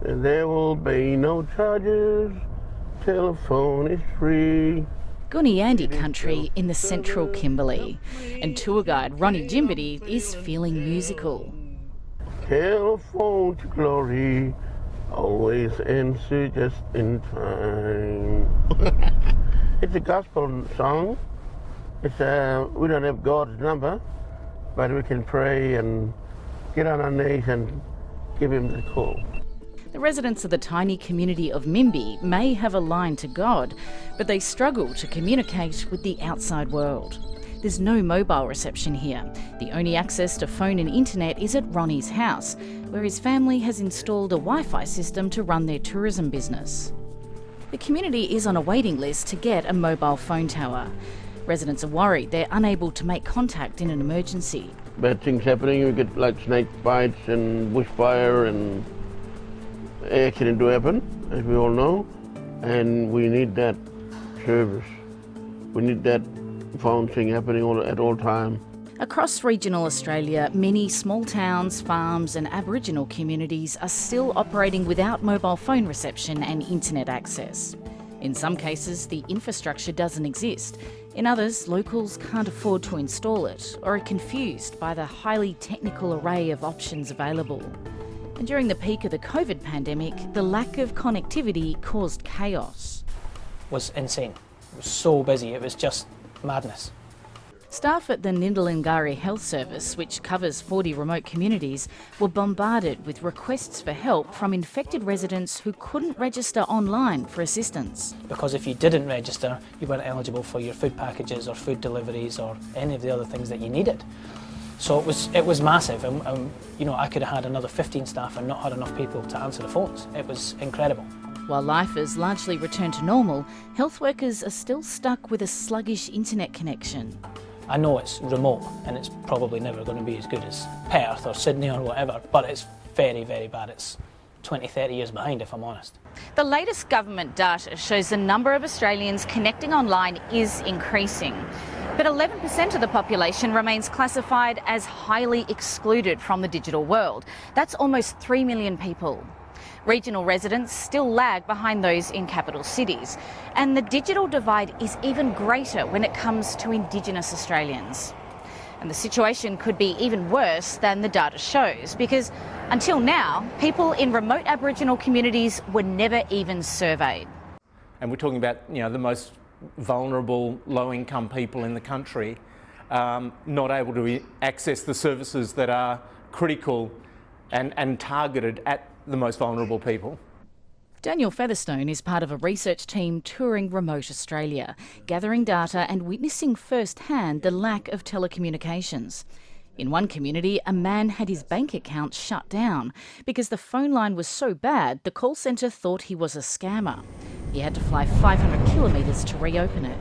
And there will be no charges. Telephone is free. Gooniyandi country in the central Kimberley. And tour guide Ronnie is feeling musical. Telephone to glory, always answer just in time. It's a gospel song. It's we don't have God's number, but we can pray and get on our knees and give him the call. The residents of the tiny community of Mimbi may have a line to God, but they struggle to communicate with the outside world. There's no mobile reception here. The only access to phone and internet is at Ronnie's house, where his family has installed a Wi-Fi system to run their tourism business. The community is on a waiting list to get a mobile phone tower. Residents are worried they're unable to make contact in an emergency. Bad things happening, we get like snake bites and bushfire and accident to happen, as we all know, and we need that service. We need that phone thing happening at all time. Across regional Australia, many small towns, farms and Aboriginal communities are still operating without mobile phone reception and internet access. In some cases, the infrastructure doesn't exist. In others, locals can't afford to install it or are confused by the highly technical array of options available. And during the peak of the COVID pandemic, the lack of connectivity caused chaos. It was insane. It was so busy, it was just madness. Staff at the Nindalingari Health Service, which covers 40 remote communities, were bombarded with requests for help from infected residents who couldn't register online for assistance. Because if you didn't register, you weren't eligible for your food packages or food deliveries or any of the other things that you needed. So it was massive, and you know, I could have had another 15 staff and not had enough people to answer the phones. It was incredible. While life has largely returned to normal, health workers are still stuck with a sluggish internet connection. I know it's remote and it's probably never going to be as good as Perth or Sydney or whatever, but it's very, very bad. It's 20, 30 years behind, if I'm honest. The latest government data shows the number of Australians connecting online is increasing. But 11% of the population remains classified as highly excluded from the digital world. That's almost 3 million people. Regional residents still lag behind those in capital cities. And the digital divide is even greater when it comes to Indigenous Australians. And the situation could be even worse than the data shows, because until now, people in remote Aboriginal communities were never even surveyed. And we're talking about, you know, the most vulnerable, low-income people in the country, not able to access the services that are critical and targeted at the most vulnerable people. Daniel Featherstone is part of a research team touring remote Australia, gathering data and witnessing firsthand the lack of telecommunications. In one community, a man had his bank account shut down because the phone line was so bad the call centre thought he was a scammer. He had to fly 500 kilometres to reopen it.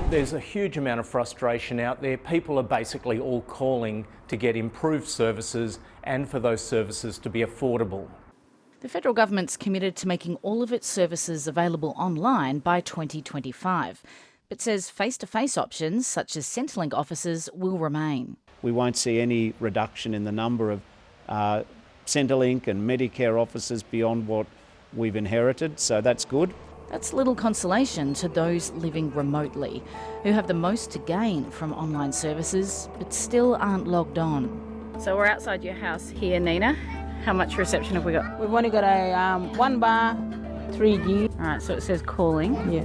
There's a huge amount of frustration out there. People are basically all calling to get improved services and for those services to be affordable. The federal government's committed to making all of its services available online by 2025, but says face-to-face options such as Centrelink offices will remain. We won't see any reduction in the number of Centrelink and Medicare offices beyond what we've inherited, so that's good. That's little consolation to those living remotely, who have the most to gain from online services, but still aren't logged on. So we're outside your house here, Nina. How much reception have we got? We've only got a 1 bar, 3G. All right, so it says calling. Yeah.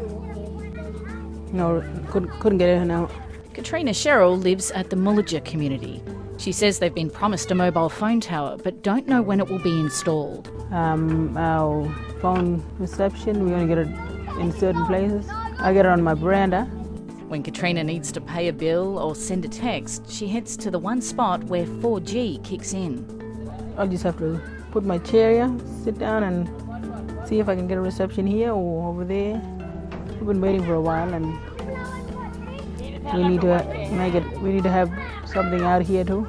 No, couldn't get it now. Katrina Sherrill lives at the Mullager community. She says they've been promised a mobile phone tower, but don't know when it will be installed. Our phone reception, we only get it in certain places. I get it on my veranda. When Katrina needs to pay a bill or send a text, she heads to the one spot where 4G kicks in. I'll just have to put my chair here, sit down and see if I can get a reception here or over there. We've been waiting for a while and we need to have something out here too.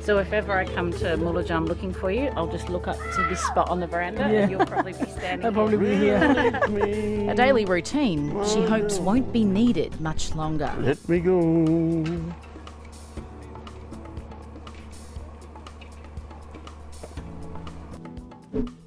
So if ever I come to Mullager looking for you, I'll just look up to this spot on the veranda and you'll probably be standing I'll probably be here. A daily routine she hopes won't be needed much longer. Let me go. Bye.